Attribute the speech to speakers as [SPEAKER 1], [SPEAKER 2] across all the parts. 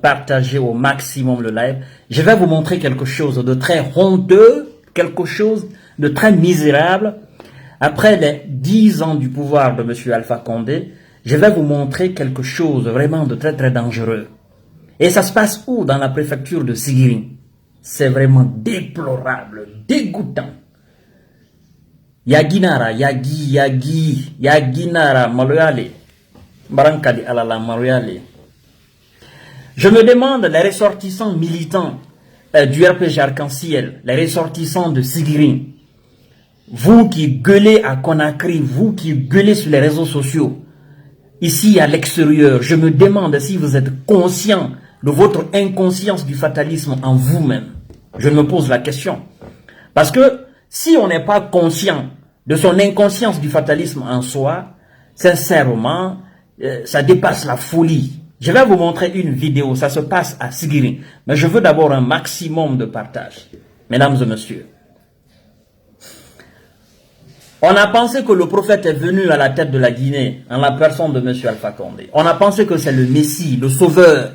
[SPEAKER 1] partagez au maximum le live. Je vais vous montrer quelque chose de très honteux, quelque chose de très misérable. Après les 10 ans du pouvoir de M. Alpha Condé, je vais vous montrer quelque chose vraiment de très très dangereux. Et ça se passe où? Dans la préfecture de Sigiri. C'est vraiment déplorable, dégoûtant. Yaginara, Yaginara, Maloyale, Barankadi Alala, Maloyale. Je me demande, les ressortissants militants du RPG Arc-en-Ciel, les ressortissants de Sigiri, vous qui gueulez à Conakry, vous qui gueulez sur les réseaux sociaux, ici à l'extérieur, je me demande si vous êtes conscient de votre inconscience du fatalisme en vous-même. Je me pose la question. Parce que si on n'est pas conscient de son inconscience du fatalisme en soi, sincèrement, ça dépasse la folie. Je vais vous montrer une vidéo, ça se passe à Sigiri. Mais je veux d'abord un maximum de partage. Mesdames et messieurs. On a pensé que le prophète est venu à la tête de la Guinée, en la personne de M. Alpha Condé. On a pensé que c'est le Messie, le sauveur.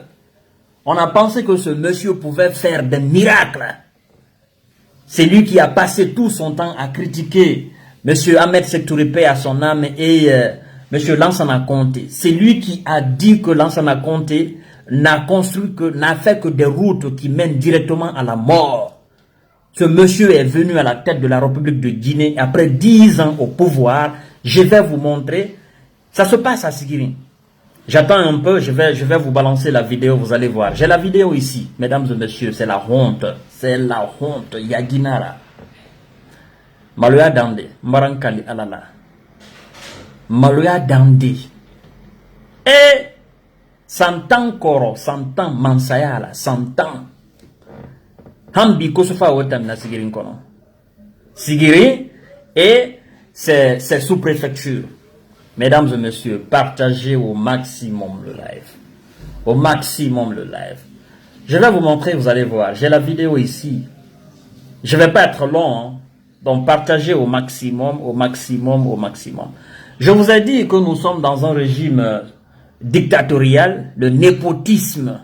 [SPEAKER 1] On a pensé que ce monsieur pouvait faire des miracles. C'est lui qui a passé tout son temps à critiquer M. Ahmed Sékou Touré à son âme et M. Lansana Conté. C'est lui qui a dit que Lansana Conté n'a fait que des routes qui mènent directement à la mort. Ce monsieur est venu à la tête de la République de Guinée après 10 ans au pouvoir. Je vais vous montrer. Ça se passe à Sigiri. J'attends un peu, je vais vous balancer la vidéo, vous allez voir. J'ai la vidéo ici, mesdames et messieurs, c'est la honte. C'est la honte, Yaginara. Maloya Dande, Marankali Alala. Maloya Dande. Et, Santan Koro, Santan Mansayala, Santan. Hambi Kosofa Wotam na Sigiri Nkono. Sigiri et c'est sous-préfecture. Mesdames et messieurs, partagez au maximum le live. Au maximum le live. Je vais vous montrer, vous allez voir. J'ai la vidéo ici. Je ne vais pas être long. Hein. Donc partagez au maximum, au maximum, au maximum. Je vous ai dit que nous sommes dans un régime dictatorial, le népotisme,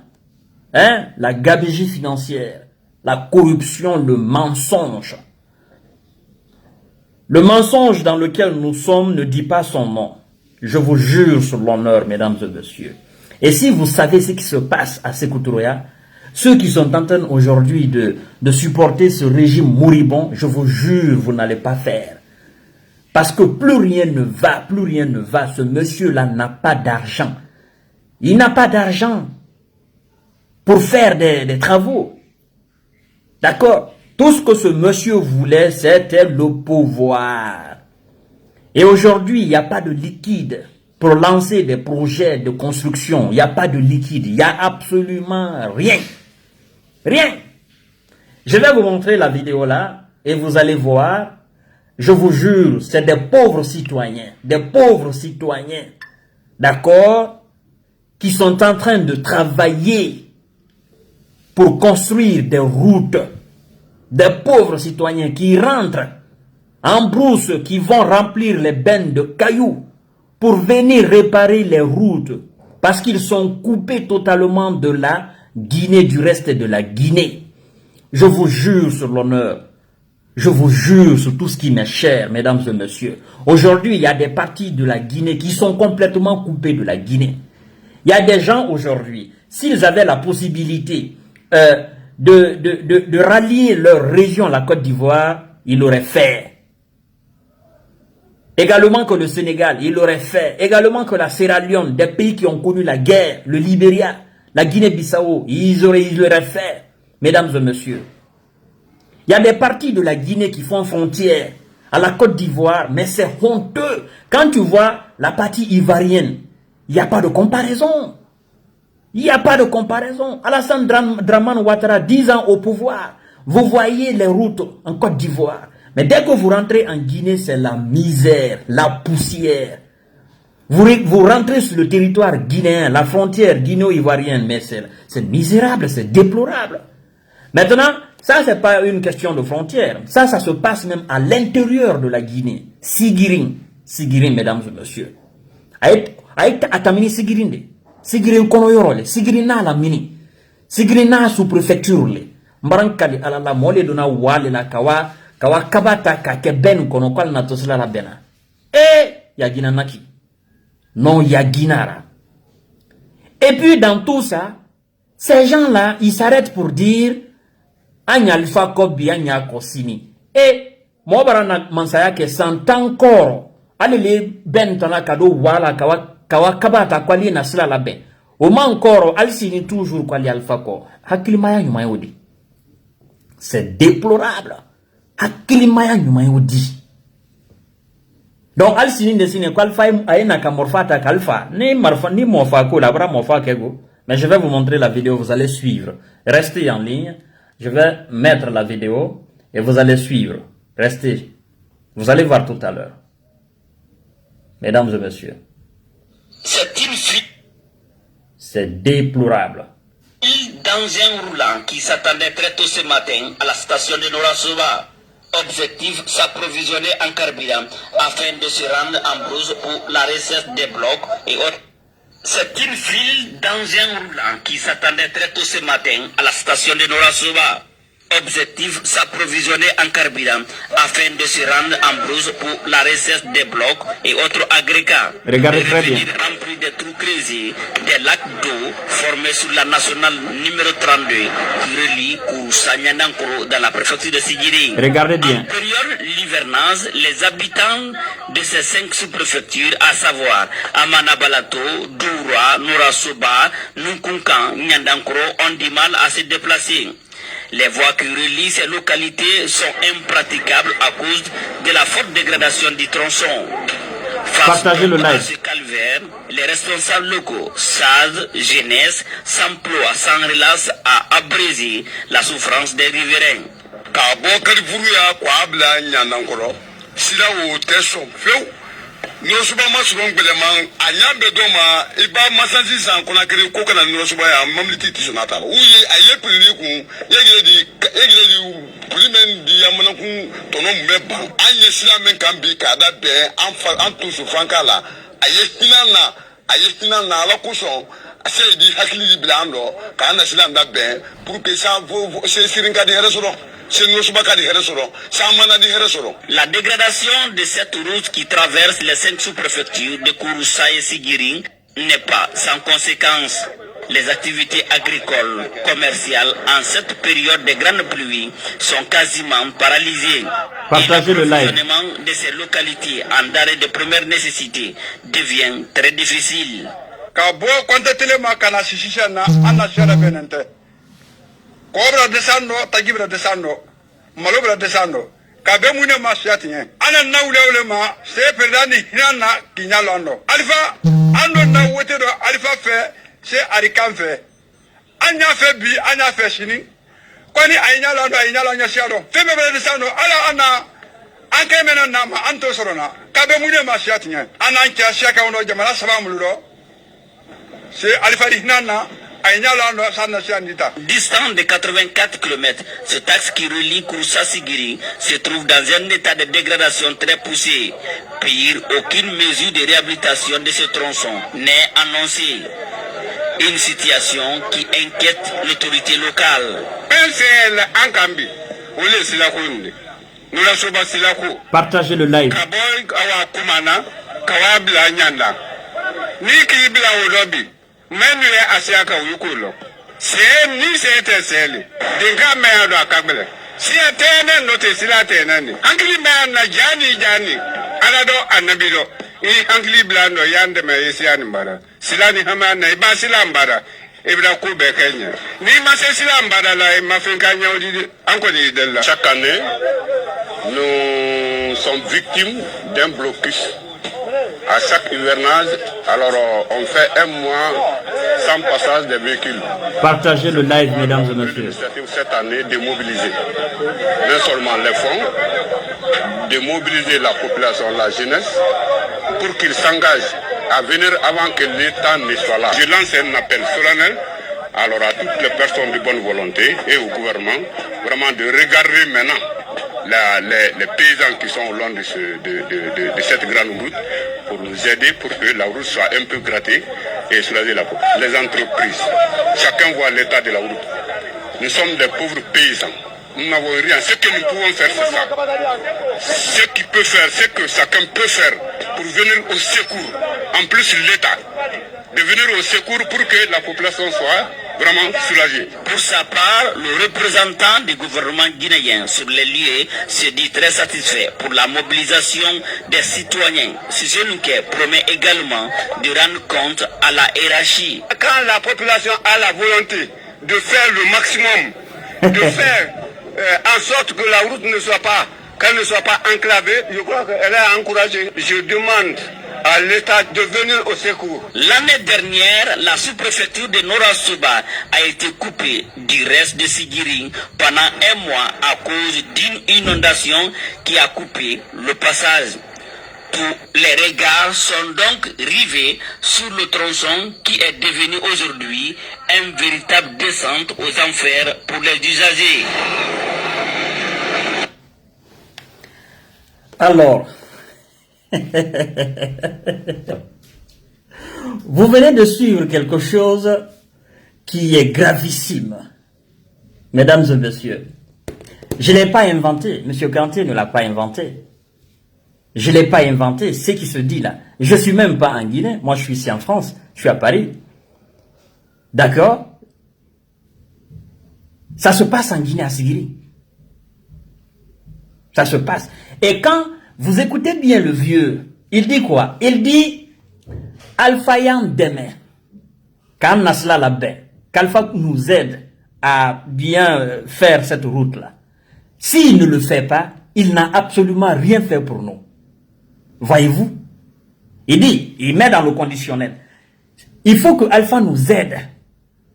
[SPEAKER 1] hein, la gabegie financière, la corruption, le mensonge. Le mensonge dans lequel nous sommes ne dit pas son nom. Je vous jure sur l'honneur, mesdames et messieurs. Et si vous savez ce qui se passe à Sékou Touré, ceux qui sont en train aujourd'hui de supporter ce régime moribond, je vous jure, vous n'allez pas faire. Parce que plus rien ne va, plus rien ne va. Ce monsieur-là n'a pas d'argent. Il n'a pas d'argent pour faire des travaux. D'accord? Tout ce que ce monsieur voulait, c'était le pouvoir. Et aujourd'hui, il n'y a pas de liquide pour lancer des projets de construction. Il n'y a pas de liquide. Il n'y a absolument rien. Rien. Je vais vous montrer la vidéo là et vous allez voir. Je vous jure, c'est des pauvres citoyens. Des pauvres citoyens. D'accord? Qui sont en train de travailler pour construire des routes. Des pauvres citoyens qui rentrent en brousse, qui vont remplir les bennes de cailloux pour venir réparer les routes parce qu'ils sont coupés totalement de la Guinée, du reste de la Guinée. Je vous jure sur l'honneur, je vous jure sur tout ce qui m'est cher, mesdames et messieurs. Aujourd'hui, il y a des parties de la Guinée qui sont complètement coupées de la Guinée. Il y a des gens aujourd'hui, s'ils avaient la possibilité de rallier leur région, la Côte d'Ivoire, ils l'auraient fait. Également que le Sénégal, il l'aurait fait. Également que la Sierra Leone, des pays qui ont connu la guerre, le Libéria, la Guinée-Bissau, ils l'auraient fait. Mesdames et messieurs, il y a des parties de la Guinée qui font frontière à la Côte d'Ivoire, mais c'est honteux. Quand tu vois la partie ivoirienne, il n'y a pas de comparaison. Il n'y a pas de comparaison. Alassane Dramane Ouattara, 10 ans au pouvoir. Vous voyez les routes en Côte d'Ivoire. Mais dès que vous rentrez en Guinée, c'est la misère, la poussière. Vous rentrez sur le territoire guinéen, la frontière guinéo-ivoirienne, mais c'est misérable, c'est déplorable. Maintenant, ça, c'est pas une question de frontière. Ça se passe même à l'intérieur de la Guinée. Sigiri, mesdames et messieurs. Aït atamini Sigirinde. Sigiri kono yorole, Sigiri na la mini. Sigrina sous-préfecture le. Mbarankali alala mole dona wale la kawa kabata ka keben kono kwal na tosila la bena. Yagina naki. Non yaginara. Et puis dans tout ça, ces gens-là, ils s'arrêtent pour dire Anya Alpha Kobi Anya Kosini. Et moi barana mansaya ke sant encore. Allez ben tana kado wala kawa kabata kwali na sila la ben. Au moins encore, Alcini toujours kwali Alpha Ko. Hakilimaya nyuma yodi. C'est déplorable. Hakilimaya nyuma yodi. Donc Alcini dessine qualify aina kamorfata kalfa ni marfa ni mofa ko la bra mofa kego. Mais je vais vous montrer la vidéo, vous allez suivre. Restez en ligne. Je vais mettre la vidéo et vous allez suivre. Restez. Vous allez voir tout à l'heure. Mesdames et messieurs.
[SPEAKER 2] C'est une fuite.
[SPEAKER 1] C'est déplorable.
[SPEAKER 2] Dans un roulant qui s'attendait très tôt ce matin à la station de Nora-Soba. Objectif, s'approvisionner en carburant afin de se rendre en brousse pour la recette des blocs et autres. C'est une file dans un roulant qui s'attendait très tôt ce matin à la station de Nora-Soba. Objectif, s'approvisionner en carburant afin de se rendre en brousse pour la recette des blocs et autres agrégats.
[SPEAKER 1] Regardez très bien.
[SPEAKER 2] Remplis des trous creusés, des lacs d'eau formés sur la nationale numéro 32 qui relie Kourou-Sanyandankoro dans la préfecture de Sigiri.
[SPEAKER 1] Regardez bien.
[SPEAKER 2] En période l'hivernage, les habitants de ces 5 sous-préfectures, à savoir Amanabalato, Doura, Nora-Soba, Nunkunkan, Nyandankoro, ont du mal à se déplacer. Les voies qui relient ces localités sont impraticables à cause de la forte dégradation du tronçon.
[SPEAKER 1] Partagez le live.
[SPEAKER 2] À ce calvaire, les responsables locaux, SAD, jeunesse, s'emploient sans relâche à abréger la souffrance des riverains.
[SPEAKER 3] Norosuba masron beleman anya bedoma iba masansi san kona kere ko kana norosuba ya mamliti tisonata uyi aye pili ku yegire di pulimen di amana ku tono meba anye sila men kan bi kada be an tusu frankala aye finana ala kuson ase di hakili di blando kana sila nda be pour que ça se sirinka di resoro.
[SPEAKER 2] La dégradation de cette route qui traverse les 5 sous-préfectures de Kouroussa et Sigiring n'est pas sans conséquence. Les activités agricoles, commerciales en cette période de grande pluie sont quasiment paralysées.
[SPEAKER 1] Partagez le live.
[SPEAKER 2] Le fonctionnement de ces localités en denrées de première nécessité devient très difficile.
[SPEAKER 3] Cobra desando, tagibra desando, malobra desando. Kabe mune masiatien. Ana na ule ma se perdani hinana kinyalondo. Alfa ando na wetero alfa fe se arikan fe. Anya fe bi anya fe shini. Kwani ainyalondo ainyalonya siado. Fe bebe desando ala ana anke mena nama anto sorona. Kabe mune masiatien. Ana ankia siaka uno jamana sabamuludo. Se alfa hinana.
[SPEAKER 2] Distant de 84 km, ce axe qui relie Kouroussa-Sigiri se trouve dans un état de dégradation très poussé. Pire, aucune mesure de réhabilitation de ce tronçon n'est annoncée. Une situation qui inquiète l'autorité locale.
[SPEAKER 1] Partagez le live.
[SPEAKER 3] Menu ya asiaka uyukulo. Ni se sele. Dinga meya do akabele. Si atene note sila tene ni. Hankili meya na jani. Alado anabilo. I hankili blando yande me yesi mbara. Sila ni hama na iba sila mbara. Ibra kube Kenya. Ni mase sila mbara la mafinka nyaudi anko ni della. Chaque année, nous sommes victimes d'un blocus. À chaque hivernage, alors on fait un mois sans passage des véhicules.
[SPEAKER 1] Partagez le live, mesdames et messieurs.
[SPEAKER 3] Cette année, de mobiliser non seulement les fonds, de mobiliser la population, la jeunesse, pour qu'ils s'engagent à venir avant que l'État ne soit là. Je lance un appel solennel alors à toutes les personnes de bonne volonté et au gouvernement, vraiment de regarder maintenant les paysans qui sont au long de cette grande route pour nous aider pour que la route soit un peu grattée et soulager les entreprises. Chacun voit l'état de la route. Nous sommes des pauvres paysans. Nous n'avons rien. Ce que nous pouvons faire, c'est ça. Ce qu'il peut faire, ce que chacun peut faire pour venir au secours. En plus, l'État, de venir au secours pour que la population soit vraiment soulagée.
[SPEAKER 2] Pour sa part, le représentant du gouvernement guinéen sur les lieux se dit très satisfait pour la mobilisation des citoyens. Sissenouké promet également de rendre compte à la hiérarchie.
[SPEAKER 3] Quand la population a la volonté de faire le maximum, de faire en sorte que la route ne soit pas, qu'elle ne soit pas enclavée, je crois qu'elle est encouragée. Je demande à l'État de venir au secours.
[SPEAKER 2] L'année dernière, la sous-préfecture de Nora Souba a été coupée du reste de Sigiri pendant un mois à cause d'une inondation qui a coupé le passage. Tous les regards sont donc rivés sur le tronçon qui est devenu aujourd'hui une véritable descente aux enfers pour les usagers.
[SPEAKER 1] Alors, vous venez de suivre quelque chose qui est gravissime. Mesdames et messieurs, je ne l'ai pas inventé. Monsieur Kanté ne l'a pas inventé. Je ne l'ai pas inventé, ce qui se dit là. Je ne suis même pas en Guinée. Moi, je suis ici en France. Je suis à Paris. D'accord? Ça se passe en Guinée, à Sigiri. Ça se passe. Et quand vous écoutez bien le vieux, il dit quoi? Il dit Alpha Yam demain. Quand Nasla la baie, qu'Alpha nous aide à bien faire cette route-là. S'il ne le fait pas, il n'a absolument rien fait pour nous. Voyez-vous? Il dit, il met dans le conditionnel. Il faut que Alpha nous aide.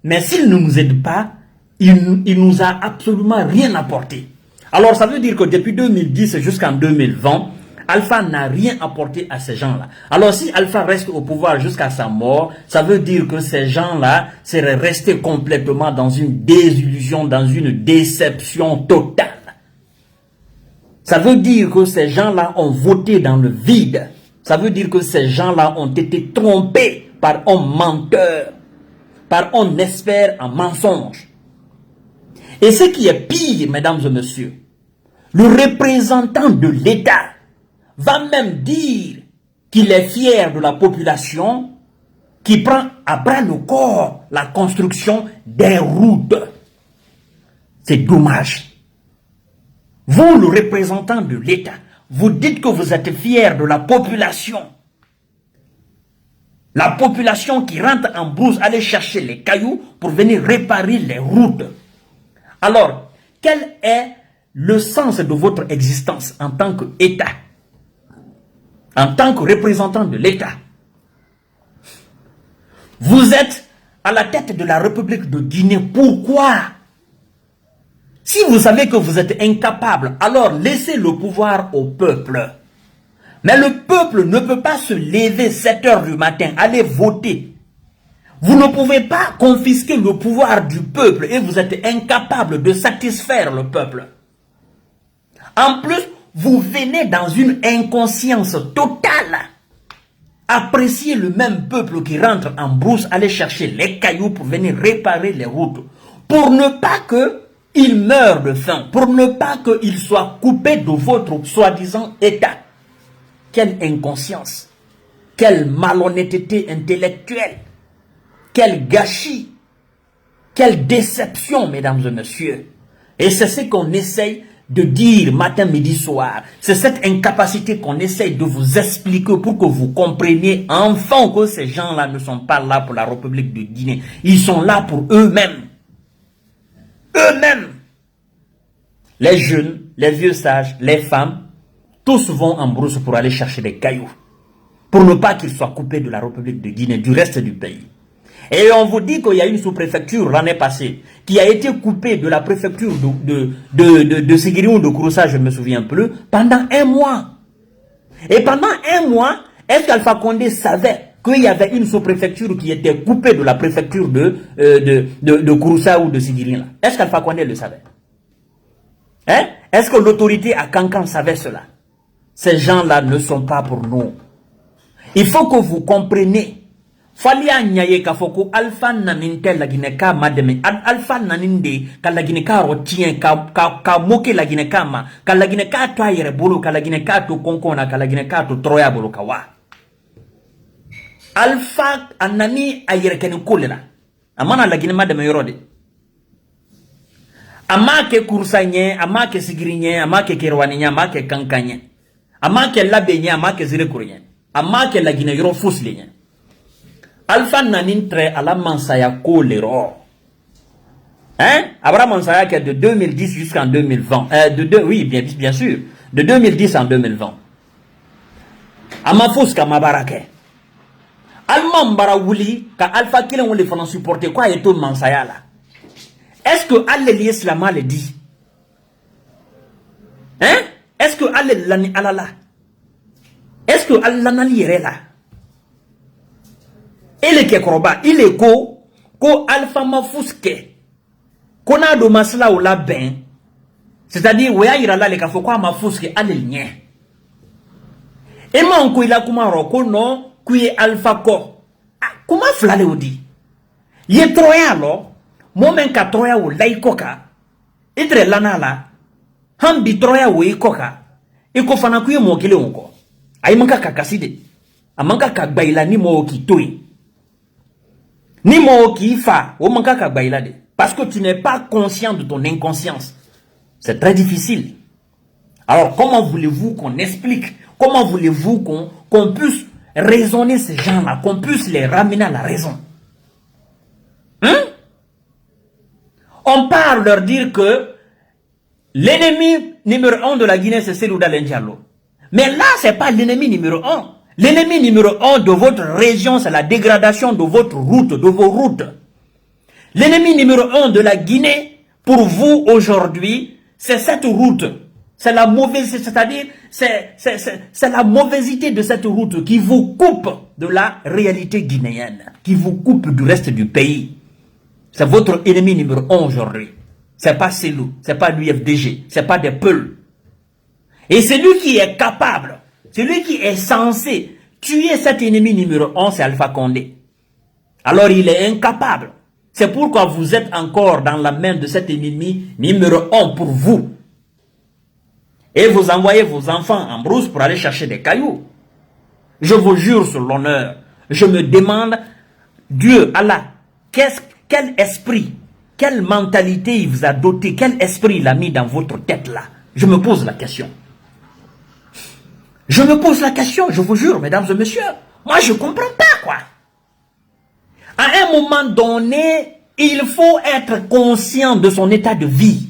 [SPEAKER 1] Mais s'il ne nous aide pas, il nous a absolument rien apporté. Alors ça veut dire que depuis 2010 jusqu'en 2020, Alpha n'a rien apporté à ces gens-là. Alors si Alpha reste au pouvoir jusqu'à sa mort, ça veut dire que ces gens-là seraient restés complètement dans une désillusion, dans une déception totale. Ça veut dire que ces gens-là ont voté dans le vide. Ça veut dire que ces gens-là ont été trompés par un menteur, par un expert en mensonge. Et ce qui est pire, mesdames et messieurs, le représentant de l'État va même dire qu'il est fier de la population qui prend à bras le corps la construction des routes. C'est dommage. Vous, le représentant de l'État, vous dites que vous êtes fier de la population. La population qui rentre en brousse aller chercher les cailloux pour venir réparer les routes. Alors, quel est le sens de votre existence en tant qu'État? En tant que représentant de l'État? Vous êtes à la tête de la République de Guinée. Pourquoi? Si vous savez que vous êtes incapable, alors laissez le pouvoir au peuple. Mais le peuple ne peut pas se lever 7 h du matin, aller voter. Vous ne pouvez pas confisquer le pouvoir du peuple et vous êtes incapable de satisfaire le peuple. En plus, vous venez dans une inconscience totale. Appréciez le même peuple qui rentre en brousse, aller chercher les cailloux pour venir réparer les routes. Pour ne pas qu'il meure de faim, pour ne pas qu'il soit coupé de votre soi-disant État. Quelle inconscience, quelle malhonnêteté intellectuelle, quel gâchis, quelle déception, mesdames et messieurs. Et c'est ce qu'on essaye de dire matin, midi, soir. C'est cette incapacité qu'on essaye de vous expliquer pour que vous compreniez enfin que ces gens-là ne sont pas là pour la République de Guinée. Ils sont là pour eux-mêmes. Eux-mêmes. Les jeunes, les vieux sages, les femmes, tous vont en brousse pour aller chercher des cailloux. Pour ne pas qu'ils soient coupés de la République de Guinée, du reste du pays. Et on vous dit qu'il y a une sous-préfecture l'année passée qui a été coupée de la préfecture de Sigiri ou de Kouroussa, je ne me souviens plus, pendant un mois. Et pendant un mois, est-ce qu'Alpha Condé savait qu'il y avait une sous-préfecture qui était coupée de la préfecture de Kouroussa ou de Sigiri? Est-ce qu'Alpha Condé le savait? Hein? Est-ce que l'autorité à Kankan savait cela? Ces gens-là ne sont pas pour nous. Il faut que vous compreniez. Falia nyaye ka foko alpha naninte la gineka mademe alpha naninde ka la gineka rotien ka moke la gineka ma ka la gineka to ayere bolo ka la gineka to konkona ka la gineka to troya bolo ka wa alpha anani ayere ken kolela amana la ginema mademe yorode amake kursanye amake sigirinye amake kerwaninya amake kankanye amake labenya amake zirekurnye amake la gine yoro fuslenye Alpha nanin très à la mansaya colero. Hein? Abraham mansaya qui est de 2010 jusqu'en 2020. Oui, bien sûr. De 2010 en 2020. Amafous ka mabarake. Alman barawuli ka Alpha qui l'on les font supporter quoi et tout mansaya là. Est-ce que Allah l'islam le dit? Hein? Est-ce que Allah l'ani alala? Est-ce que Allah n'ali là? Il est kekroba, il est ko alpha mafuske. Kona do masla ou la ben. C'est-à-dire, ouya ira la le kafo kwa mafuske ale nye. Et man ko ila kuma roko no, kuye alpha ko. Kuma flale ou di. Ye troya lo, momen ka troya ou la ikoka. Itre lana la, hambi troya ou ikoka. Iko fana kuye mwokile unko. Ay manka kakaside. Amanka kagbaila ni mo kitoi. Ni mo ki fa, o manka ka bailade. Parce que tu n'es pas conscient de ton inconscience. C'est très difficile. Alors, comment voulez-vous qu'on explique? Comment voulez-vous qu'on puisse raisonner ces gens-là, qu'on puisse les ramener à la raison? Hein? On parle leur dire que l'ennemi numéro 1 de la Guinée, c'est Selouda Diallo. Mais là, c'est pas l'ennemi numéro 1. L'ennemi numéro 1 de votre région, c'est la dégradation de votre route, de vos routes. L'ennemi numéro 1 de la Guinée, pour vous aujourd'hui, c'est cette route. C'est la mauvaise, c'est-à-dire, c'est la mauvaiseté de cette route qui vous coupe de la réalité guinéenne, qui vous coupe du reste du pays. C'est votre ennemi numéro 1 aujourd'hui. C'est pas Selou, c'est pas l'UFDG, c'est pas des Peuls. Et c'est lui qui est capable. Celui qui est censé tuer cet ennemi numéro 1, c'est Alpha Condé. Alors il est incapable. C'est pourquoi vous êtes encore dans la main de cet ennemi numéro 1 pour vous. Et vous envoyez vos enfants en brousse pour aller chercher des cailloux. Je vous jure sur l'honneur. Je me demande, Dieu, Allah, quel esprit, quelle mentalité il vous a doté, quel esprit il a mis dans votre tête là? Je me pose la question. Je me pose la question, je vous jure, mesdames et messieurs. Moi, je ne comprends pas, quoi. À un moment donné, il faut être conscient de son état de vie.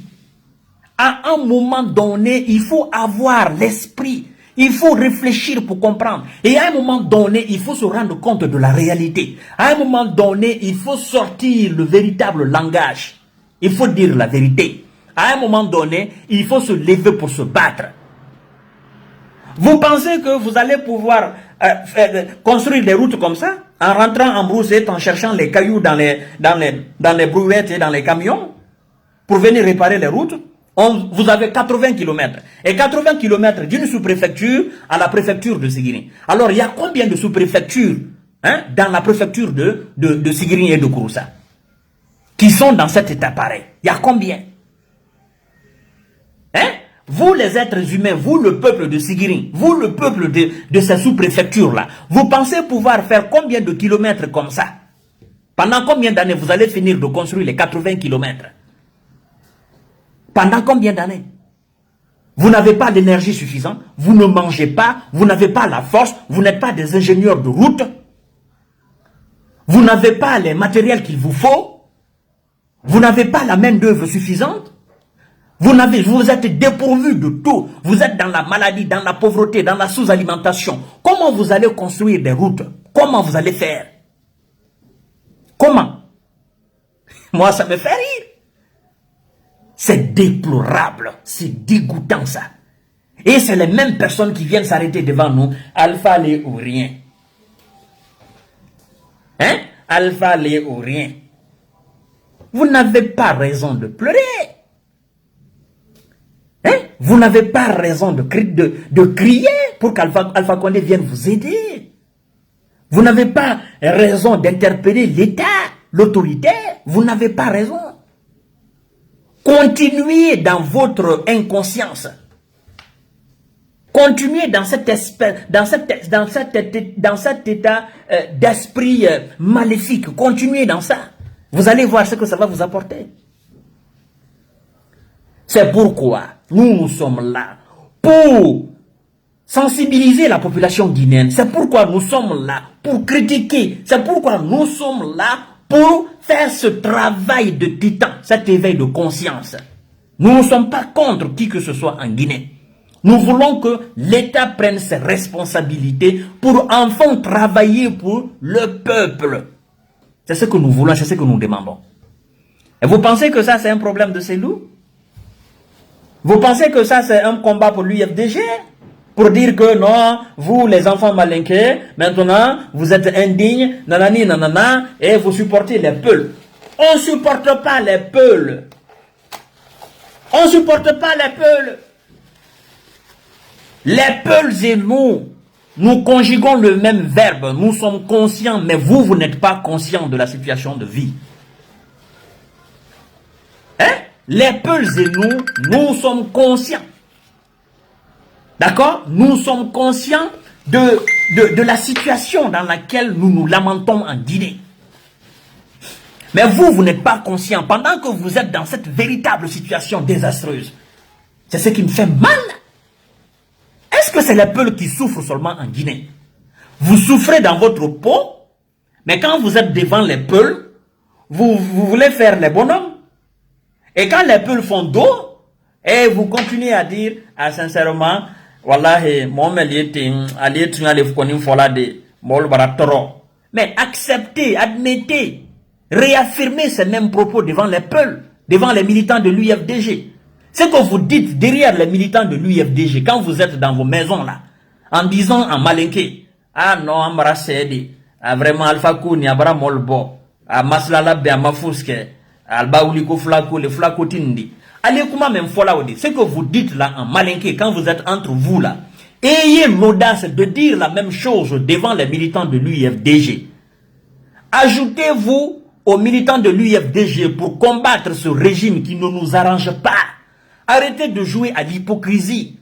[SPEAKER 1] À un moment donné, il faut avoir l'esprit. Il faut réfléchir pour comprendre. Et à un moment donné, il faut se rendre compte de la réalité. À un moment donné, il faut sortir le véritable langage. Il faut dire la vérité. À un moment donné, il faut se lever pour se battre. Vous pensez que vous allez pouvoir construire des routes comme ça, en rentrant en broussette, en cherchant les cailloux dans les brouettes et dans les camions, pour venir réparer les routes? Vous avez 80 km. Et 80 km d'une sous-préfecture à la préfecture de Sigiri. Alors, il y a combien de sous-préfectures dans la préfecture de Sigiri et de Kouroussa qui sont dans cet état pareil? Il y a combien? Vous les êtres humains, vous le peuple de Sigiri, vous le peuple de ces sous-préfectures-là, vous pensez pouvoir faire combien de kilomètres comme ça? Pendant combien d'années vous allez finir de construire les 80 kilomètres? Pendant combien d'années? Vous n'avez pas d'énergie suffisante, vous ne mangez pas, vous n'avez pas la force, vous n'êtes pas des ingénieurs de route, vous n'avez pas les matériels qu'il vous faut, vous n'avez pas la main-d'œuvre suffisante. Vous êtes dépourvu de tout. Vous êtes dans la maladie, dans la pauvreté, dans la sous-alimentation. Comment vous allez construire des routes? Comment vous allez faire? Comment? Moi, ça me fait rire. C'est déplorable. C'est dégoûtant, ça. Et c'est les mêmes personnes qui viennent s'arrêter devant nous. Alpha les ou rien. Hein? Alpha les ou rien. Vous n'avez pas raison de pleurer. Vous n'avez pas raison de crier pour qu'Alpha Condé vienne vous aider. Vous n'avez pas raison d'interpeller l'État, l'autorité. Vous n'avez pas raison. Continuez dans votre inconscience. Continuez dans cet état d'esprit maléfique. Continuez dans ça. Vous allez voir ce que ça va vous apporter. C'est pourquoi nous sommes là pour sensibiliser la population guinéenne. C'est pourquoi nous sommes là pour critiquer. C'est pourquoi nous sommes là pour faire ce travail de titan, cet éveil de conscience. Nous ne sommes pas contre qui que ce soit en Guinée. Nous voulons que l'État prenne ses responsabilités pour enfin travailler pour le peuple. C'est ce que nous voulons, c'est ce que nous demandons. Et vous pensez que ça c'est un problème de ces loups? Vous pensez que ça c'est un combat pour l'UFDG? Pour dire que non, vous les enfants malinqués, maintenant vous êtes indignes, nanani nanana, et vous supportez les peuls. On ne supporte pas les peuls. On ne supporte pas les peuls. Les peuls et nous conjuguons le même verbe. Nous sommes conscients, mais vous n'êtes pas conscients de la situation de vie. Hein? Les peuls et nous sommes conscients. D'accord? Nous sommes conscients de la situation dans laquelle nous nous lamentons en Guinée. Mais vous n'êtes pas conscient. Pendant que vous êtes dans cette véritable situation désastreuse, c'est ce qui me fait mal. Est-ce que c'est les peuples qui souffrent seulement en Guinée? Vous souffrez dans votre peau, mais quand vous êtes devant les peuples, vous voulez faire les bonhommes. Et quand les peuples font dos, et vous continuez à dire, sincèrement, wallahi, mais acceptez, admettez, réaffirmez ces mêmes propos devant les peuples, devant les militants de l'UFDG. Ce que vous dites derrière les militants de l'UFDG, quand vous êtes dans vos maisons là, en disant en malinqué, ah non, Amara Sedi, vraiment Alpha Kouni, Abra Molbo, Maslala Bea Mafouske, Alba Uliko Flako, le Flako Tindi. Allez, comment même fola odi. Ce que vous dites là en malinqué, quand vous êtes entre vous là, ayez l'audace de dire la même chose devant les militants de l'UFDG. Ajoutez-vous aux militants de l'UFDG pour combattre ce régime qui ne nous arrange pas. Arrêtez de jouer à l'hypocrisie.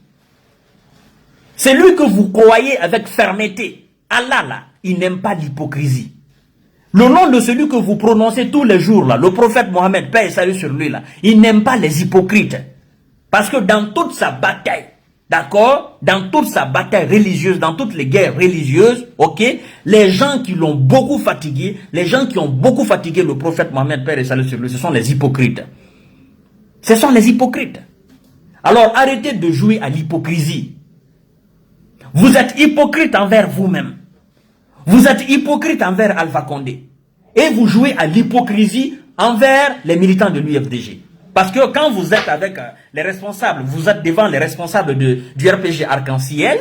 [SPEAKER 1] C'est lui que vous croyez avec fermeté. Allah là, il n'aime pas l'hypocrisie. Le nom de celui que vous prononcez tous les jours là, le prophète Mohammed, paix et salut sur lui là, il n'aime pas les hypocrites. Parce que dans toute sa bataille, d'accord, dans toute sa bataille religieuse, dans toutes les guerres religieuses, ok, les gens qui l'ont beaucoup fatigué, les gens qui ont beaucoup fatigué le prophète Mohammed, paix et salut sur lui, ce sont les hypocrites. Ce sont les hypocrites. Alors arrêtez de jouer à l'hypocrisie. Vous êtes hypocrite envers vous-même. Vous êtes hypocrite envers Alpha Condé. Et vous jouez à l'hypocrisie envers les militants de l'UFDG. Parce que quand vous êtes avec les responsables, vous êtes devant les responsables du RPG Arc-en-Ciel,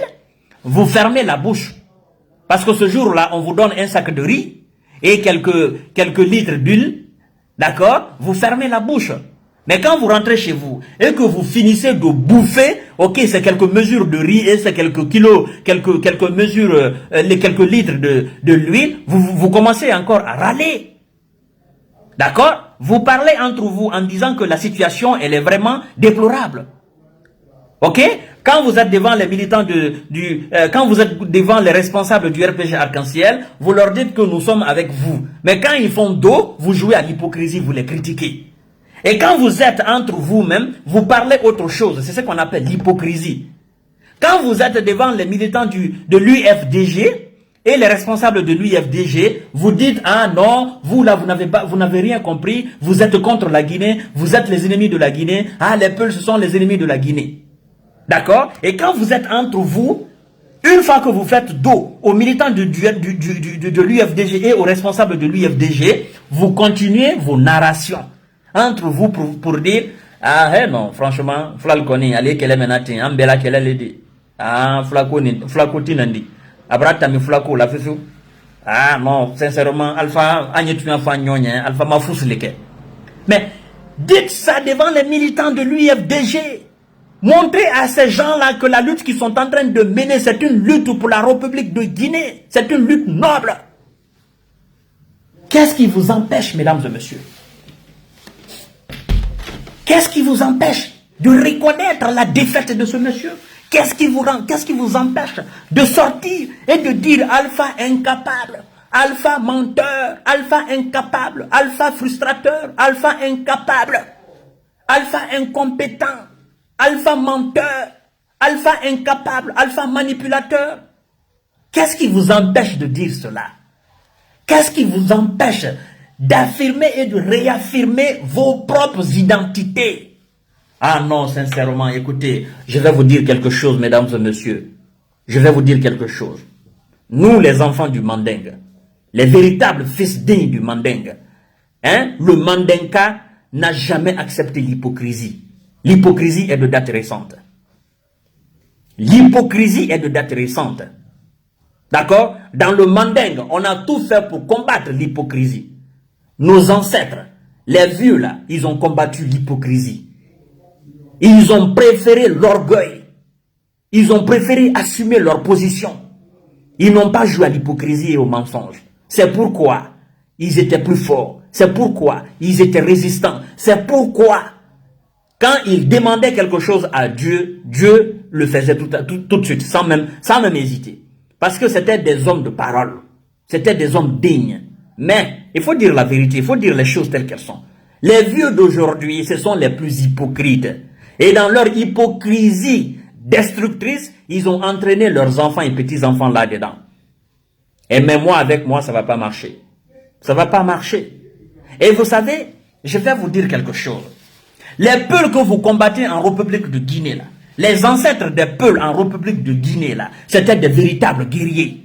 [SPEAKER 1] vous fermez la bouche. Parce que ce jour-là, on vous donne un sac de riz et quelques litres d'huile. D'accord? Vous fermez la bouche. Mais quand vous rentrez chez vous et que vous finissez de bouffer, ok, c'est quelques mesures de riz et c'est quelques kilos, quelques mesures, les quelques litres de l'huile, vous commencez encore à râler. D'accord? Vous parlez entre vous en disant que la situation, elle est vraiment déplorable. Ok? Quand vous êtes devant les militants quand vous êtes devant les responsables du RPG Arc-en-Ciel, vous leur dites que nous sommes avec vous. Mais quand ils font dos, vous jouez à l'hypocrisie, vous les critiquez. Et quand vous êtes entre vous-même, vous parlez autre chose. C'est ce qu'on appelle l'hypocrisie. Quand vous êtes devant les militants de l'UFDG et les responsables de l'UFDG, vous dites, ah non, vous là, vous n'avez rien compris, vous êtes contre la Guinée, vous êtes les ennemis de la Guinée, ah les peuples, ce sont les ennemis de la Guinée. D'accord? Et quand vous êtes entre vous, une fois que vous faites dos aux militants de l'UFDG et aux responsables de l'UFDG, vous continuez vos narrations entre vous pour dire, ah non, franchement, Flalconi, allez qu'elle est menacée, Ambela qu'elle est dit, ah Flacoti Nandi, Abrata mi Flaco la fait. Ah non, sincèrement, Alpha, Agnetu Enfant Nyonya, Alpha Mafous Leke. Mais dites ça devant les militants de l'UFDG. Montrez à ces gens-là que la lutte qu'ils sont en train de mener, c'est une lutte pour la République de Guinée. C'est une lutte noble. Qu'est-ce qui vous empêche, mesdames et messieurs? Qu'est-ce qui vous empêche de reconnaître la défaite de ce monsieur? Qu'est-ce qui vous empêche de sortir et de dire Alpha incapable, Alpha menteur, Alpha incapable, Alpha frustrateur, Alpha incapable, Alpha incompétent, Alpha menteur, Alpha incapable, Alpha manipulateur? Qu'est-ce qui vous empêche de dire cela? Qu'est-ce qui vous empêche d'affirmer et de réaffirmer vos propres identités? Ah non, sincèrement, écoutez, je vais vous dire quelque chose, mesdames et messieurs. Je vais vous dire quelque chose. Nous, les enfants du Mandingue, les véritables fils dignes du Mandingue, le Mandinka n'a jamais accepté l'hypocrisie. L'hypocrisie est de date récente. L'hypocrisie est de date récente. D'accord? Dans le Mandingue, on a tout fait pour combattre l'hypocrisie. Nos ancêtres, les vieux là, ils ont combattu l'hypocrisie. Ils ont préféré l'orgueil. Ils ont préféré assumer leur position. Ils n'ont pas joué à l'hypocrisie et au mensonge. C'est pourquoi ils étaient plus forts. C'est pourquoi ils étaient résistants. C'est pourquoi quand ils demandaient quelque chose à Dieu, Dieu le faisait tout de suite, sans même hésiter. Parce que c'était des hommes de parole. C'était des hommes dignes. Mais il faut dire la vérité, il faut dire les choses telles qu'elles sont. Les vieux d'aujourd'hui, ce sont les plus hypocrites. Et dans leur hypocrisie destructrice, ils ont entraîné leurs enfants et petits-enfants là-dedans. Et même moi, avec moi, ça ne va pas marcher. Ça ne va pas marcher. Et vous savez, je vais vous dire quelque chose. Les Peuls que vous combattez en République de Guinée, là, les ancêtres des Peuls en République de Guinée, là, c'était des véritables guerriers.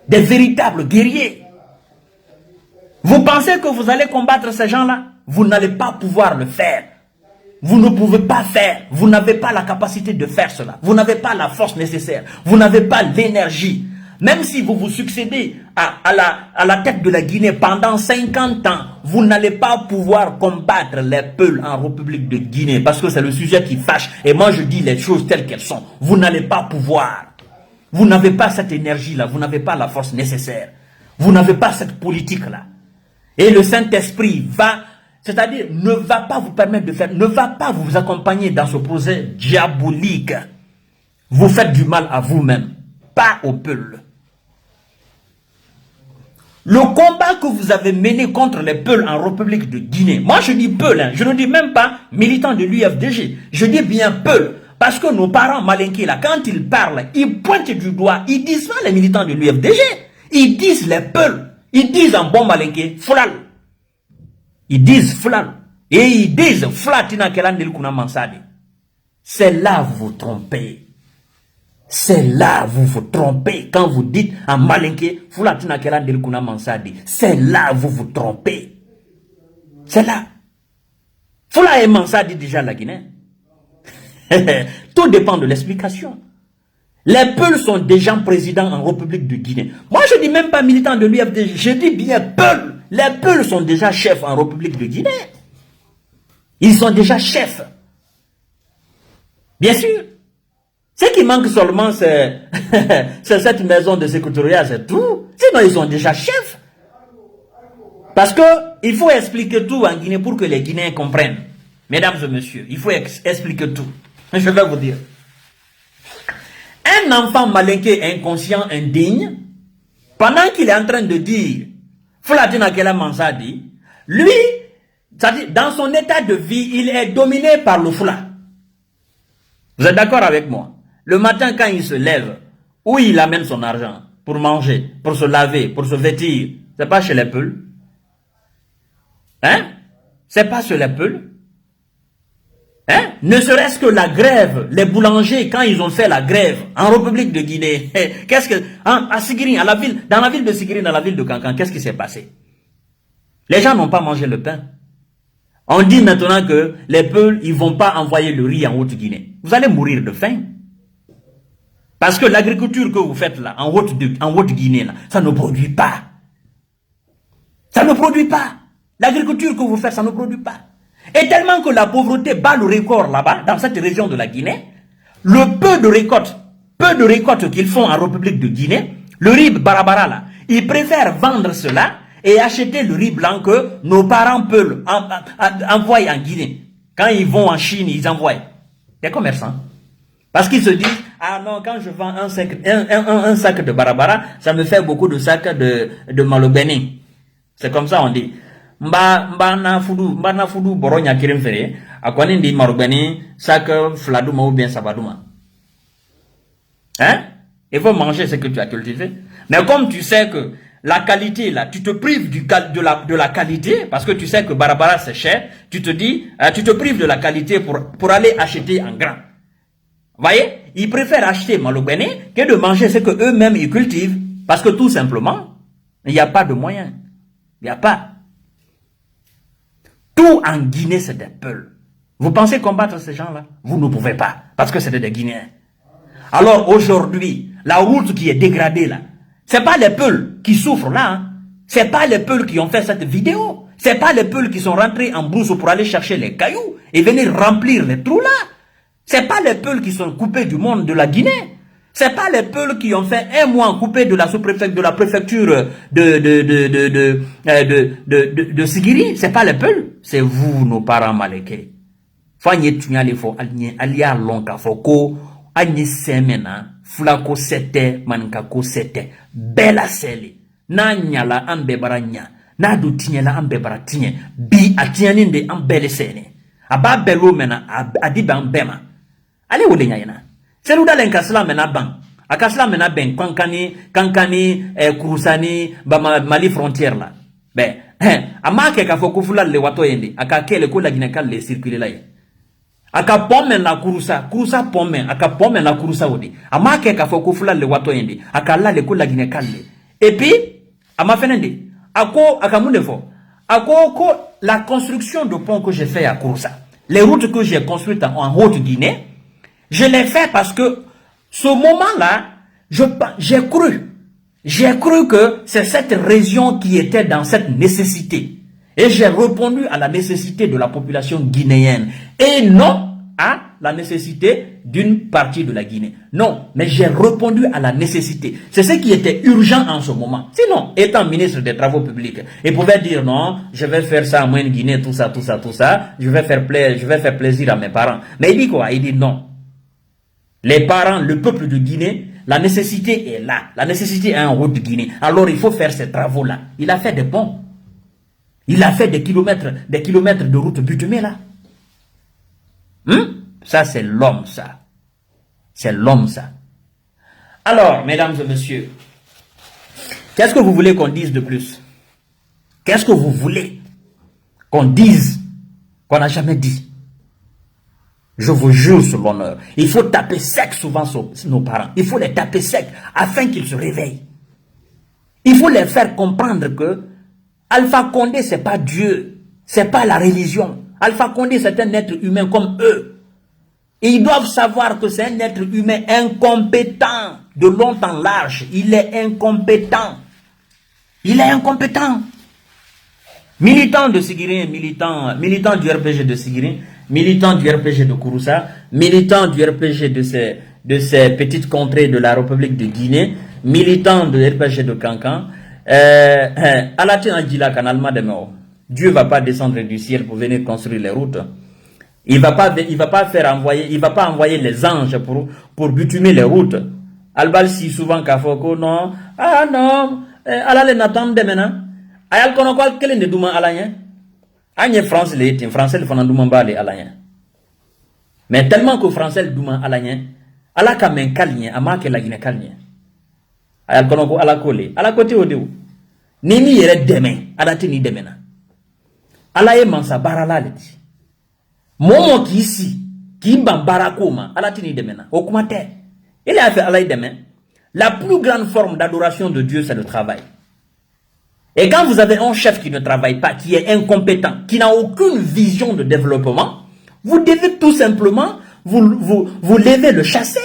[SPEAKER 1] Des véritables guerriers. Vous pensez que vous allez combattre ces gens-là? Vous n'allez pas pouvoir le faire. Vous ne pouvez pas faire. Vous n'avez pas la capacité de faire cela. Vous n'avez pas la force nécessaire. Vous n'avez pas l'énergie. Même si vous vous succédez à la tête de la Guinée pendant 50 ans, vous n'allez pas pouvoir combattre les Peuls en République de Guinée parce que c'est le sujet qui fâche. Et moi, je dis les choses telles qu'elles sont. Vous n'allez pas pouvoir. Vous n'avez pas cette énergie-là. Vous n'avez pas la force nécessaire. Vous n'avez pas cette politique-là. Et le Saint-Esprit va... C'est-à-dire, ne va pas vous permettre de faire, ne va pas vous accompagner dans ce projet diabolique. Vous faites du mal à vous-même, pas au peuple. Le combat que vous avez mené contre les Peuls en République de Guinée, moi je dis Peuls, hein, je ne dis même pas militants de l'UFDG, je dis bien Peuls, parce que nos parents malinqués là, quand ils parlent, ils pointent du doigt, ils disent pas les militants de l'UFDG, ils disent les Peuls, ils disent en bon malinqué, Foulal. Ils disent Foulal. Et ils disent Flatina Kelandel Kuna Mansadi. C'est là vous vous trompez. C'est là vous vous trompez. Quand vous dites en malinqué Flatina Kelandel Kuna Mansadi. C'est là vous vous trompez. C'est là. Foula et Mansadi déjà la Guinée. Tout dépend de l'explication. Les Peuls sont déjà présidents en République de Guinée. Moi je dis même pas militants de l'UFDG. Je dis bien Peuls. Les Peuls sont déjà chefs en République de Guinée. Ils sont déjà chefs. Bien sûr. Ce qui manque seulement, c'est cette maison de sécurité, c'est tout. Sinon, ils sont déjà chefs. Parce que il faut expliquer tout en Guinée pour que les Guinéens comprennent. Mesdames et messieurs, il faut expliquer tout. Je vais vous dire. Un enfant malinqué, inconscient, indigne, pendant qu'il est en train de dire Fulatina Kela Mansadi, lui, dans son état de vie, il est dominé par le Fula. Vous êtes d'accord avec moi? Le matin, quand il se lève, où il amène son argent pour manger, pour se laver, pour se vêtir, c'est pas chez les Peuls? Hein? C'est pas chez les Peuls? Hein? Ne serait-ce que la grève, les boulangers, quand ils ont fait la grève en République de Guinée, qu'est-ce que, à Sigiri, dans la ville de Sigiri, dans la ville de Kankan, qu'est-ce qui s'est passé? Les gens n'ont pas mangé le pain. On dit maintenant que les Peuls, ils vont pas envoyer le riz en Haute-Guinée. Vous allez mourir de faim. Parce que l'agriculture que vous faites là, en Haute-Guinée, là, ça ne produit pas. Ça ne produit pas. L'agriculture que vous faites, ça ne produit pas. Et tellement que la pauvreté bat le record là-bas, dans cette région de la Guinée, le peu de récoltes qu'ils font en République de Guinée, le riz barabara là, ils préfèrent vendre cela et acheter le riz blanc que nos parents peuvent envoyer en Guinée. Quand ils vont en Chine, ils envoient. Des commerçants. Parce qu'ils se disent, ah non, quand je vends un sac de barabara, ça me fait beaucoup de sacs de malobeni. C'est comme ça on dit. Mba na fudu boronya kirim fere, akwani ndi malobeni, sac fladouma ou bien sabadouma. Hein? Il faut manger ce que tu as cultivé. Mais comme tu sais que la qualité, là, tu te prives de la qualité, parce que tu sais que barabara c'est cher, tu te dis, tu te prives de la qualité pour aller acheter en grand. Voyez, ils préfèrent acheter malobéné que de manger ce que eux-mêmes ils cultivent, parce que tout simplement, il n'y a pas de moyens. Il n'y a pas. Tout en Guinée, c'est des peuls. Vous pensez combattre ces gens-là? Vous ne pouvez pas, parce que c'est des Guinéens. Alors aujourd'hui, la route qui est dégradée là, c'est pas les Peuls qui souffrent là, hein. C'est pas les Peuls qui ont fait cette vidéo. C'est pas les Peuls qui sont rentrés en brousse pour aller chercher les cailloux et venir remplir les trous là. C'est pas les Peuls qui sont coupés du monde de la Guinée. C'est pas les Peuls qui ont fait un mois coupés de la sous-préfecture, de la préfecture de Sigiri. C'est pas les Peuls. C'est vous, nos parents malékés. Fanyé tunyale fo alia lonka foko anye semena. Flako sete, mankako sete, bela sele, na nyala ambe baranya, na du tinyela ambe baratinye, bi atianinde ambele sene, aba belo mena, adiba ambema. Ale wole nyayena. Selu da lenkasla mena bang, akasla mena ben, kankani, kurusani, Mali frontière la. Amake kafoko fula le wato yende, akakele kula ginekal le circuler la ye. Aka pomme na kurusa pomme, aka pomme na kurusa wodi. Amake ka foko fula le wato yende, aka la le kula gine kalle. Et puis, ama fenende, akamunde fo. La construction de pont que j'ai fait à Kurusa, les routes que j'ai construites en Haute-Guinée, je l'ai fait parce que ce moment-là, j'ai cru que c'est cette région qui était dans cette nécessité. Et j'ai répondu à la nécessité de la population guinéenne. Et non à la nécessité d'une partie de la Guinée. Non, mais j'ai répondu à la nécessité. C'est ce qui était urgent en ce moment. Sinon, étant ministre des Travaux publics, il pouvait dire non, je vais faire ça à Moyenne Guinée, tout ça. Je vais faire plaisir à mes parents. Mais il dit quoi? Il dit non. Les parents, le peuple de Guinée, la nécessité est là. La nécessité est en route de Guinée. Alors il faut faire ces travaux-là. Il a fait des ponts. Il a fait des kilomètres de route bitumée là. Ça, c'est l'homme, ça. C'est l'homme, ça. Alors, mesdames et messieurs, qu'est-ce que vous voulez qu'on dise de plus? Qu'est-ce que vous voulez qu'on dise qu'on n'a jamais dit? Je vous jure sur l'honneur. Il faut taper sec souvent sur nos parents. Il faut les taper sec afin qu'ils se réveillent. Il faut les faire comprendre que Alpha Condé, c'est pas Dieu. C'est pas la religion. Alpha Condé, c'est un être humain comme eux. Et ils doivent savoir que c'est un être humain incompétent. De long en large. Il est incompétent. Il est incompétent. Militant de Sigiri, militant du RPG de Sigiri, militant du RPG de Kurusa, militant du RPG de ces petites contrées de la République de Guinée, militant de RPG de Cancan, Dieu ne va pas descendre du ciel pour venir construire les routes. Il va pas envoyer les anges pour bitumer les routes. Albal si souvent kafoko non, ah non, alale natam de maintenant. Ayal kono kwal kele ne duma alanya. Anye France le tin français le fana duma ba le alanya. Mais tellement que français le duma alanya, ala kamen kalnya amake la gine kalnya. Ayal kono ko ala kole, ala kote odewo. Nini yere deme, ala tini demena. Ala ye mansa barala le di. Momo ki ici, ki bambara koma, ala tini demena. Okumate. Il a fait ala deme. La plus grande forme d'adoration de Dieu, c'est le travail. Et quand vous avez un chef qui ne travaille pas, qui est incompétent, qui n'a aucune vision de développement, vous devez tout simplement vous lever, le chasser.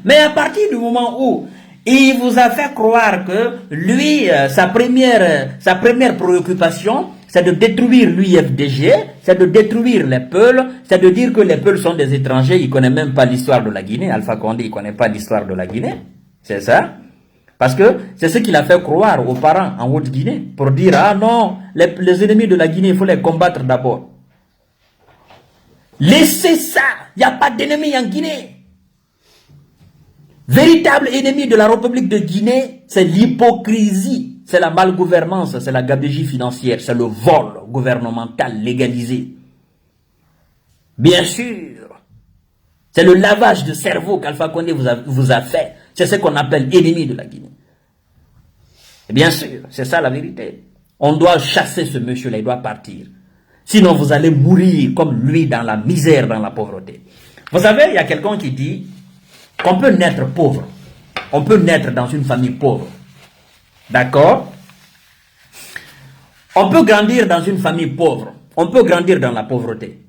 [SPEAKER 1] Mais à partir du moment où il vous a fait croire que lui, sa première préoccupation, c'est de détruire l'UFDG, c'est de détruire les Peuls, c'est de dire que les Peuls sont des étrangers, ils ne connaissent même pas l'histoire de la Guinée. Alpha Condé, il ne connaît pas l'histoire de la Guinée. C'est ça. Parce que c'est ce qu'il a fait croire aux parents en Haute-Guinée pour dire, ah non, les ennemis de la Guinée, il faut les combattre d'abord. Laissez ça, il n'y a pas d'ennemis en Guinée. Véritable ennemi de la République de Guinée, c'est l'hypocrisie, c'est la malgouvernance, c'est la gabegie financière, c'est le vol gouvernemental légalisé. Bien sûr, c'est le lavage de cerveau qu'Alpha Condé vous a fait. C'est ce qu'on appelle ennemi de la Guinée. Et bien sûr, c'est ça la vérité. On doit chasser ce monsieur-là, il doit partir. Sinon, vous allez mourir comme lui dans la misère, dans la pauvreté. Vous savez, il y a quelqu'un qui dit qu'on peut naître pauvre. On peut naître dans une famille pauvre. D'accord? On peut grandir dans une famille pauvre. On peut grandir dans la pauvreté.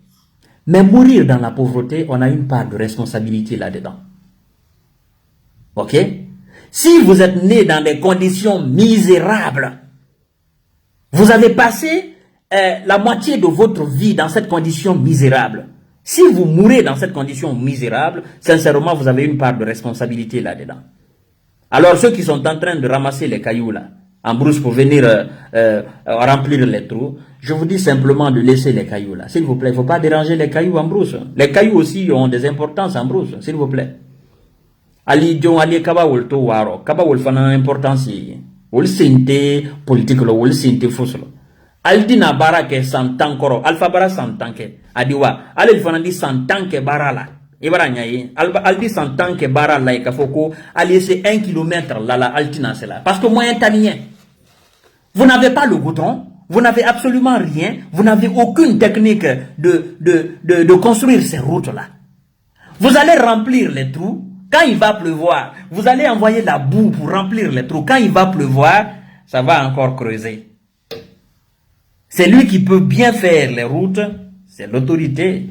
[SPEAKER 1] Mais mourir dans la pauvreté, on a une part de responsabilité là-dedans. Ok? Si vous êtes né dans des conditions misérables, vous avez passé la moitié de votre vie dans cette condition misérable. Si vous mourrez dans cette condition misérable, sincèrement, vous avez une part de responsabilité là-dedans. Alors, ceux qui sont en train de ramasser les cailloux là, en brousse pour venir remplir les trous, je vous dis simplement de laisser les cailloux là. S'il vous plaît, il ne faut pas déranger les cailloux en brousse. Les cailloux aussi ont des importances en brousse, s'il vous plaît. Ali John Ali Kaba Wolto Waro, Kaba Wolfana importance, Wol Sinte politique, Wol Sinte Foslo. Aldina Barake Santankoro, Alpha Bara Santanke, Adiwa, Alil Fanandi Santanke Barala, Ibaranyaye, Aldi Santanke Barala et Kafoko, allez c'est 1 kilomètre là, la Altina c'est là. Parce que moi, italien, vous n'avez pas le goudron, vous n'avez absolument rien, vous n'avez aucune technique de construire ces routes-là. Vous allez remplir les trous, quand il va pleuvoir, vous allez envoyer la boue pour remplir les trous. Quand il va pleuvoir, ça va encore creuser. C'est lui qui peut bien faire les routes, c'est l'autorité.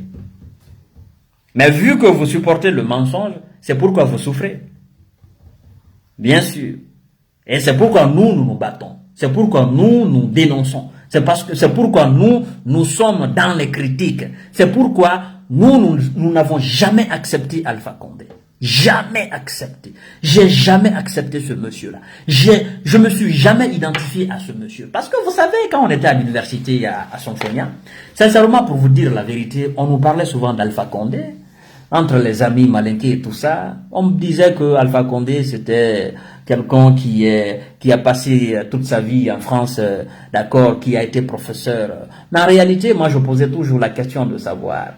[SPEAKER 1] Mais vu que vous supportez le mensonge, c'est pourquoi vous souffrez. Bien sûr. Et c'est pourquoi nous nous battons. C'est pourquoi nous dénonçons. C'est pourquoi nous sommes dans les critiques. C'est pourquoi nous n'avons jamais accepté Alpha Condé. Jamais accepté. J'ai jamais accepté ce monsieur-là. Je me suis jamais identifié à ce monsieur. Parce que vous savez, quand on était à l'université à Sonfonia, sincèrement, pour vous dire la vérité, on nous parlait souvent d'Alpha Condé. Entre les amis malinqués et tout ça, on me disait que Alpha Condé, c'était quelqu'un qui a passé toute sa vie en France, d'accord, qui a été professeur. Mais en réalité, moi, je posais toujours la question de savoir,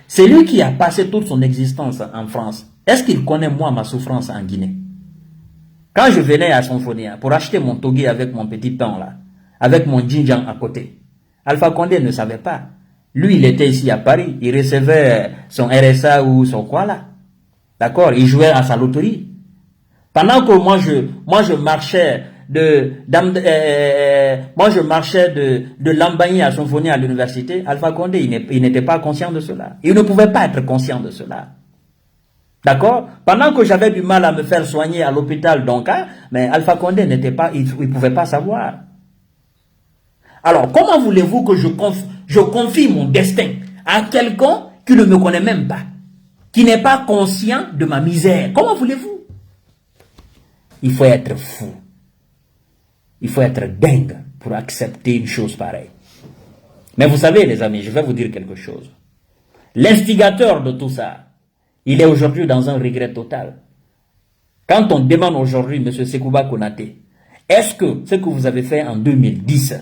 [SPEAKER 1] c'est lui qui a passé toute son existence en France. Est-ce qu'il connaît, moi, ma souffrance en Guinée? Quand je venais à Sonfonia pour acheter mon togé avec mon petit pain là, avec mon djinjan à côté, Alpha Condé ne savait pas. Lui, il était ici à Paris, il recevait son RSA ou son quoi là. D'accord? Il jouait à sa loterie. Pendant que moi je marchais de Lambagny à Sonfonia à l'université, Alpha Condé, il n'était pas conscient de cela. Il ne pouvait pas être conscient de cela. D'accord? Pendant que j'avais du mal à me faire soigner à l'hôpital d'Onka, mais Alpha Condé n'était pas, il ne pouvait pas savoir. Alors, comment voulez-vous que je confie mon destin à quelqu'un qui ne me connaît même pas, qui n'est pas conscient de ma misère? Comment voulez-vous? Il faut être fou. Il faut être dingue pour accepter une chose pareille. Mais vous savez, les amis, je vais vous dire quelque chose. L'instigateur de tout ça, il est aujourd'hui dans un regret total. Quand on demande aujourd'hui, M. Sekouba Konaté, est-ce que ce que vous avez fait en 2010,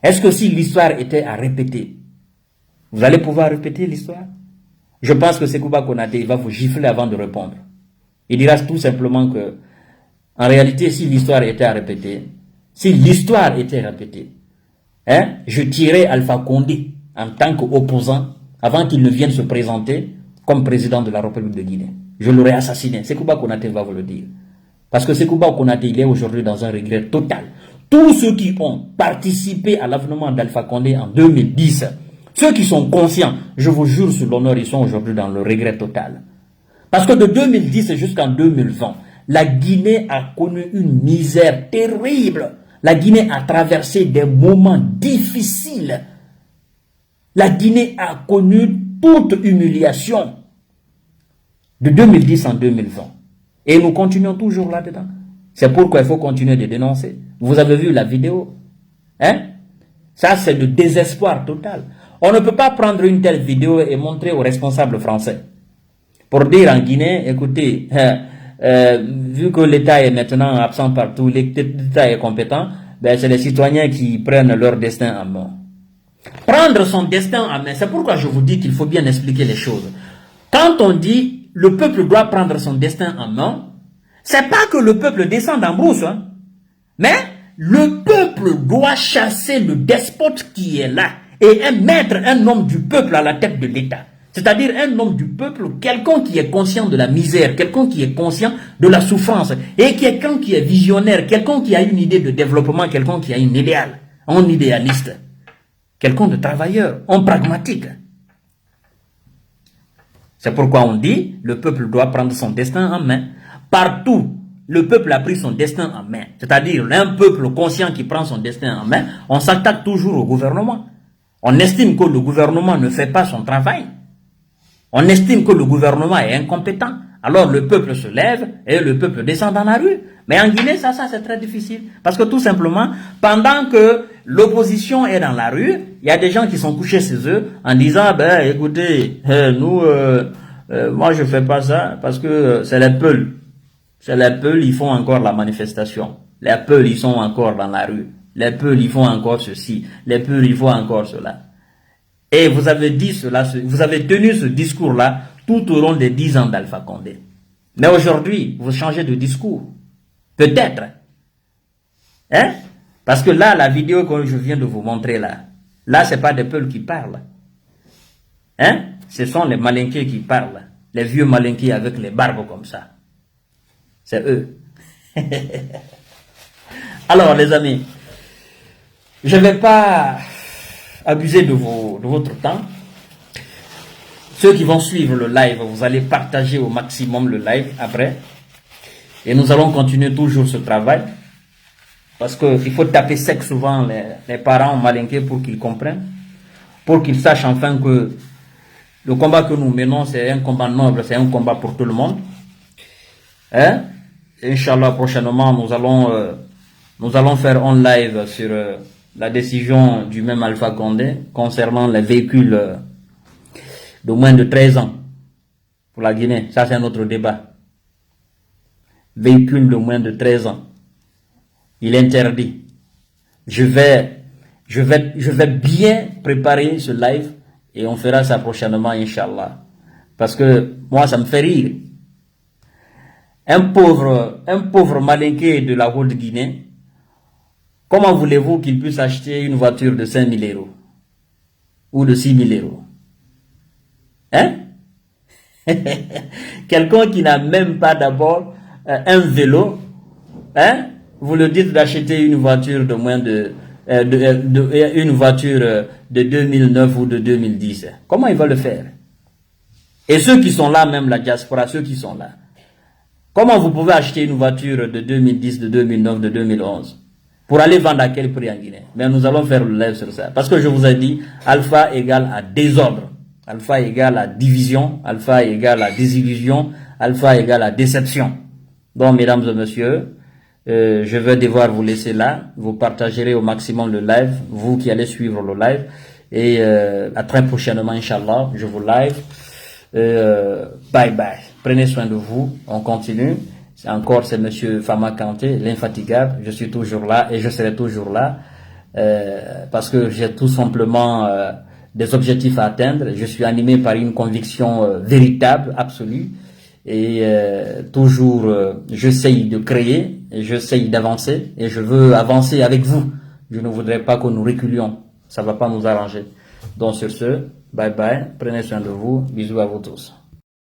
[SPEAKER 1] est-ce que si l'histoire était à répéter, vous allez pouvoir répéter l'histoire? Je pense que Sekouba Konaté, il va vous gifler avant de répondre. Il dira tout simplement que, en réalité, si l'histoire était à répéter, je tirerais Alpha Condé en tant qu'opposant avant qu'il ne vienne se présenter comme président de la République de Guinée. Je l'aurais assassiné. Sekouba Konaté va vous le dire. Parce que Sekouba Konaté, il est aujourd'hui dans un regret total. Tous ceux qui ont participé à l'avènement d'Alpha Condé en 2010, ceux qui sont conscients, je vous jure sur l'honneur, ils sont aujourd'hui dans le regret total. Parce que de 2010 jusqu'en 2020, la Guinée a connu une misère terrible. La Guinée a traversé des moments difficiles. La Guinée a connu toute humiliation de 2010 en 2020. Et nous continuons toujours là-dedans. C'est pourquoi il faut continuer de dénoncer. Vous avez vu la vidéo? Hein? Ça, c'est le désespoir total. On ne peut pas prendre une telle vidéo et montrer aux responsables français. Pour dire en Guinée, écoutez, vu que l'État est maintenant absent partout, l'État est compétent, ben c'est les citoyens qui prennent leur destin en main. Prendre son destin en main, c'est pourquoi je vous dis qu'il faut bien expliquer les choses. Quand on dit le peuple doit prendre son destin en main, c'est pas que le peuple descende en brousse, hein, mais le peuple doit chasser le despote qui est là et mettre un homme du peuple à la tête de l'État. C'est-à-dire un homme du peuple, quelqu'un qui est conscient de la misère, quelqu'un qui est conscient de la souffrance, et quelqu'un qui est visionnaire, quelqu'un qui a une idée de développement, quelqu'un qui a un idéal, un idéaliste, quelqu'un de travailleur, un pragmatique. C'est pourquoi on dit, le peuple doit prendre son destin en main. Partout, le peuple a pris son destin en main. C'est-à-dire un peuple conscient qui prend son destin en main, on s'attaque toujours au gouvernement. On estime que le gouvernement ne fait pas son travail. On estime que le gouvernement est incompétent. Alors le peuple se lève et le peuple descend dans la rue. Mais en Guinée, ça c'est très difficile. Parce que tout simplement, pendant que l'opposition est dans la rue, il y a des gens qui sont couchés chez eux en disant, ben écoutez, nous, moi je fais pas ça parce que c'est les Peuls. C'est les Peuls, ils font encore la manifestation. Les Peuls, ils sont encore dans la rue. Les Peuls, ils font encore ceci. Les Peuls, ils font encore cela. Et vous avez dit cela, vous avez tenu ce discours-là tout au long des 10 ans d'Alpha Condé. Mais aujourd'hui, vous changez de discours. Peut-être. Hein? Parce que là, la vidéo que je viens de vous montrer là, c'est pas des Peuls qui parlent. Hein? Ce sont les malinqués qui parlent. Les vieux malinqués avec les barbes comme ça. C'est eux. Alors, les amis, je ne vais pas abuser de votre temps. Ceux qui vont suivre le live, vous allez partager au maximum le live après. Et nous allons continuer toujours ce travail. Parce qu'il faut taper sec souvent les parents malinqués pour qu'ils comprennent. Pour qu'ils sachent enfin que le combat que nous menons, c'est un combat noble, c'est un combat pour tout le monde. Hein? Inch'Allah, prochainement, nous allons faire un live sur la décision du même Alpha Condé concernant les véhicules de moins de 13 ans pour la Guinée. Ça, c'est un autre débat. Véhicules de moins de 13 ans. Il est interdit. Je vais bien préparer ce live et on fera ça prochainement, Inch'Allah. Parce que moi, ça me fait rire. Un pauvre malinqué de la Haute-Guinée, comment voulez-vous qu'il puisse acheter une voiture de 5 000 € ou de 6 000 €? Hein? Quelqu'un qui n'a même pas d'abord un vélo, hein? Vous le dites d'acheter une voiture de moins une voiture de 2009 ou de 2010. Comment il va le faire? Et ceux qui sont là, même la diaspora, ceux qui sont là, comment vous pouvez acheter une voiture de 2010, de 2009, de 2011 pour aller vendre à quel prix en Guinée? Mais nous allons faire le live sur ça. Parce que je vous ai dit, alpha égale à désordre. Alpha égale à division. Alpha égale à désillusion. Alpha égale à déception. Donc, mesdames et messieurs, je vais devoir vous laisser là. Vous partagerez au maximum le live. Vous qui allez suivre le live. Et à très prochainement, Inch'Allah. Je vous live. Bye bye. Prenez soin de vous. On continue. C'est monsieur Fama Kanté, l'infatigable. Je suis toujours là et je serai toujours là. Parce que j'ai tout simplement des objectifs à atteindre. Je suis animé par une conviction véritable, absolue. Et toujours, j'essaye de créer, et j'essaye d'avancer. Et je veux avancer avec vous. Je ne voudrais pas que nous reculions. Ça ne va pas nous arranger. Donc sur ce, bye bye. Prenez soin de vous. Bisous à vous tous.